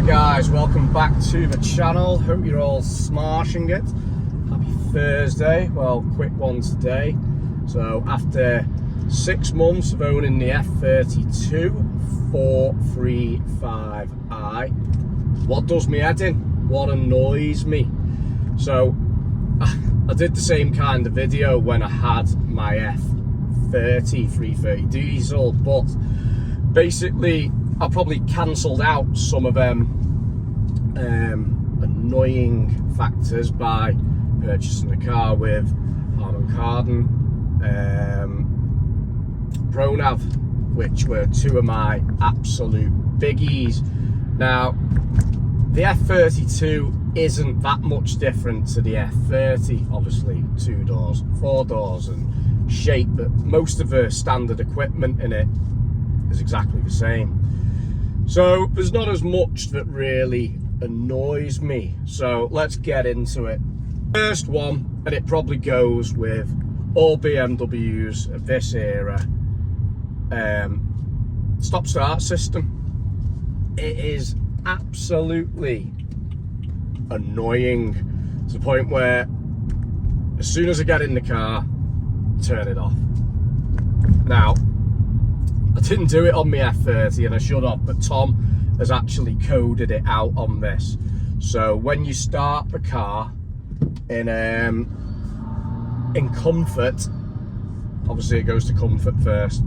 Right guys, welcome back to the channel. Hope you're all smashing it. Happy Thursday. Well, quick one today. So after 6 months of owning the f32 435i, what does me head in? What annoys me? So I did the same kind of video when I had my f30 330 diesel, but basically I probably cancelled out some of them annoying factors by purchasing a car with Harman Kardon, ProNav, which were two of my absolute biggies. Now, the f32 isn't that much different to the f30, obviously 2 doors, 4 doors and shape, but most of the standard equipment in it is exactly the same. So there's not as much that really annoys me. So let's get into it. First one, and it probably goes with all BMWs of this era, stop-start system. It is absolutely annoying to the point where as soon as I get in the car, turn it off. Now, I didn't do it on my f30 and I should have, but Tom has actually coded it out on this. So when you start the car in comfort, obviously it goes to comfort first,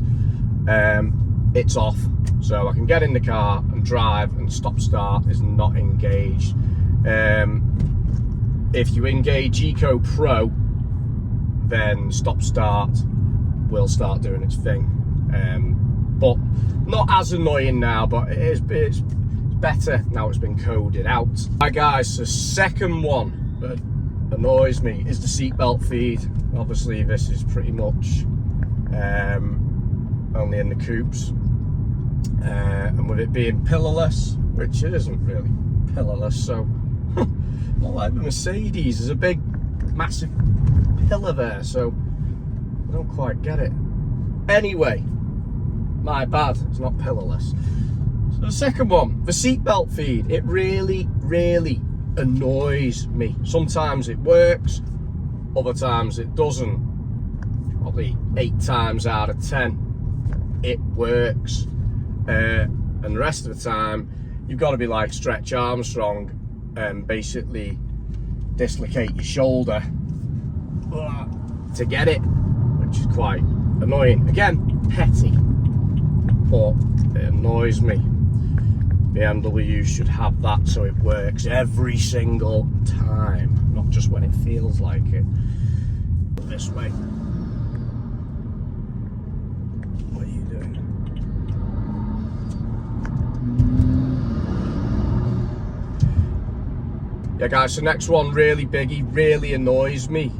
it's off. So I can get in the car and drive, and stop start is not engaged. If you engage Eco Pro, then stop start will start doing its thing. But not as annoying now, but it's better now it's been coded out. Right guys, the second one that annoys me is the seatbelt feed. Obviously this is pretty much only in the coupes, and with it being pillarless, which it isn't really pillarless, so not like the Mercedes, there's a big massive pillar there, so I don't quite get it. Anyway, my bad, it's not pillarless. So the second one, the seatbelt feed, it really annoys me. Sometimes it works, other times it doesn't. Probably 8 times out of 10 it works, and the rest of the time you've got to be like Stretch Armstrong and basically dislocate your shoulder to get it, which is quite annoying. Again, petty, but it annoys me. BMW should have that so it works every single time, not just when it feels like it. This way. What are you doing? Yeah guys, so next one, really biggie, really annoys me,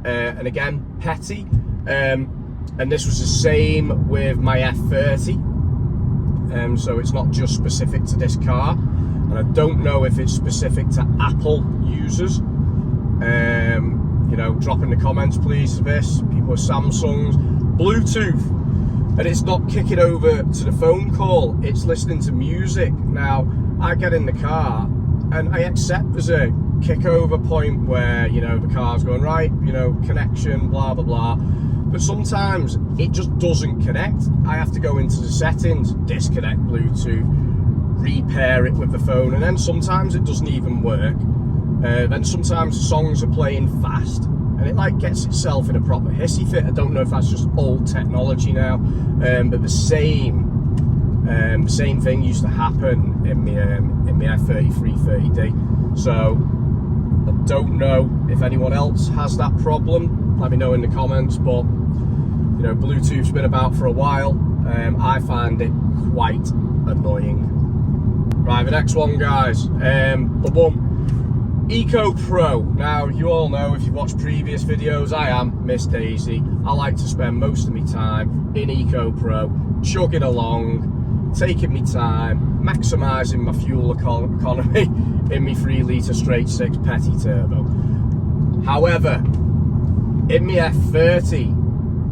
and again, petty, and this was the same with my f30. So it's not just specific to this car, and I don't know if it's specific to Apple users. You know, drop in the comments please for this. People with Samsungs, Bluetooth, and it's not kicking over to the phone call, it's listening to music. Now, I get in the car and I accept there's a kick over point where, you know, the car's going right, you know, connection, blah blah blah. But sometimes it just doesn't connect. I have to go into the settings, disconnect Bluetooth, repair it with the phone, and then sometimes it doesn't even work. Then sometimes the songs are playing fast, and it like gets itself in a proper hissy fit. I don't know if that's just old technology now, but the same thing used to happen in my f30 330D. So I don't know if anyone else has that problem. Let me know in the comments, but you know, Bluetooth's been about for a while. I find it quite annoying. Right, the next one guys, Eco Pro. Now, you all know, if you've watched previous videos, I am Miss Daisy. I like to spend most of my time in Eco Pro, chugging along, taking my time, maximising my fuel economy in my 3 litre straight 6 petty turbo. However, in my f30,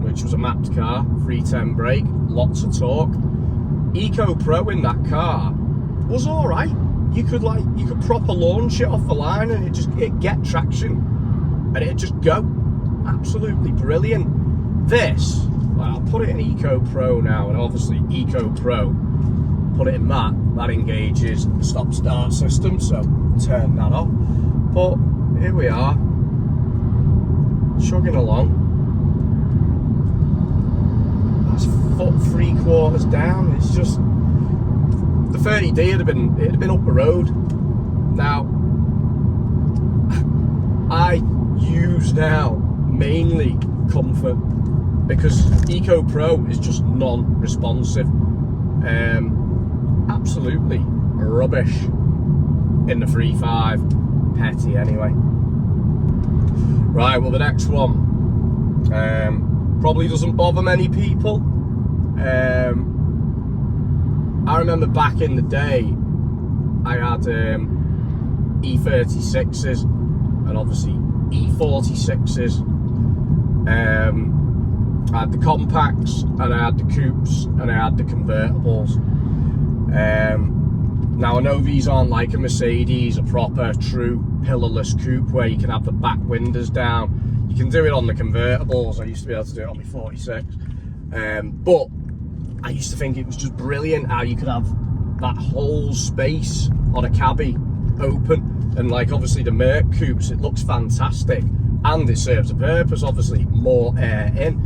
which was a mapped car, 310 brake, lots of torque, Eco Pro in that car was alright. you could proper launch it off the line and it'd get traction and it'd just go. Absolutely brilliant. This, well, I'll put it in Eco Pro now, and obviously Eco Pro, put it in that engages the stop start system, so turn that off. But here we are, chugging along. That's 1.75 foot down. It's just, the 30D it'd have been up the road. Now I use now mainly comfort, because Eco Pro is just non-responsive. Absolutely rubbish in the 3.5 Petty anyway. Right, well, the next one probably doesn't bother many people. I remember back in the day I had E36s and obviously E46s. I had the compacts and I had the coupes and I had the convertibles. Now I know these aren't like a Mercedes, a proper true pillarless coupe where you can have the back windows down. You can do it on the convertibles. I used to be able to do it on my 46. But I used to think it was just brilliant how you could have that whole space on a cabbie open, and like obviously the Merc coupes, it looks fantastic and it serves a purpose, obviously more air in.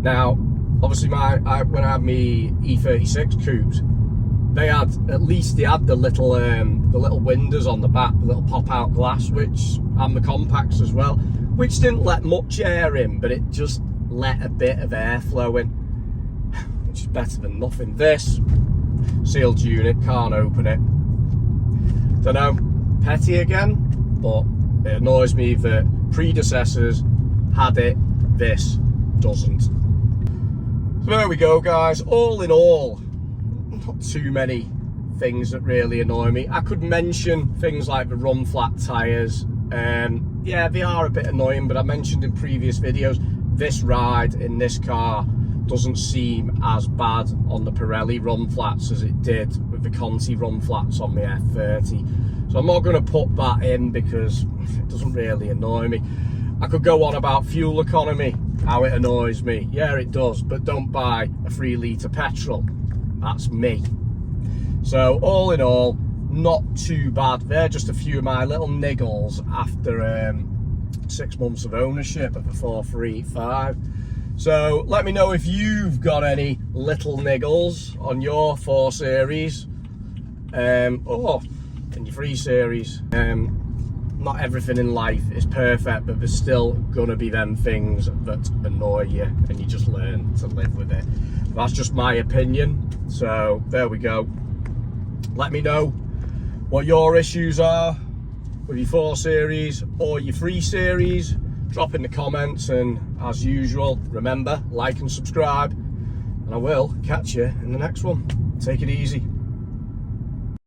Now obviously when I had my E36 coupes, they had the little windows on the back, the little pop out glass, which, and the compacts as well, which didn't let much air in, but it just let a bit of airflow in, which is better than nothing. This sealed unit, can't open it. Don't know, petty again, but it annoys me that predecessors had it, this doesn't. So there we go, guys. All in all, not too many things that really annoy me. I could mention things like the run flat tyres. Yeah, they are a bit annoying, but I mentioned in previous videos, this ride in this car doesn't seem as bad on the Pirelli run flats as it did with the Conti run flats on the F30. So I'm not going to put that in because it doesn't really annoy me. I could go on about fuel economy, how it annoys me. Yeah, it does, but don't buy a 3 litre petrol. That's me. So all in all, not too bad. They're just a few of my little niggles after 6 months of ownership of the 435. So let me know if you've got any little niggles on your 4 Series or in your 3 Series. Not everything in life is perfect, but there's still gonna be them things that annoy you and you just learn to live with it. That's just my opinion. So there we go. Let me know what your issues are with your 4 Series or your 3 Series. Drop in the comments, and as usual, remember, like and subscribe, and I will catch you in the next one. Take it easy.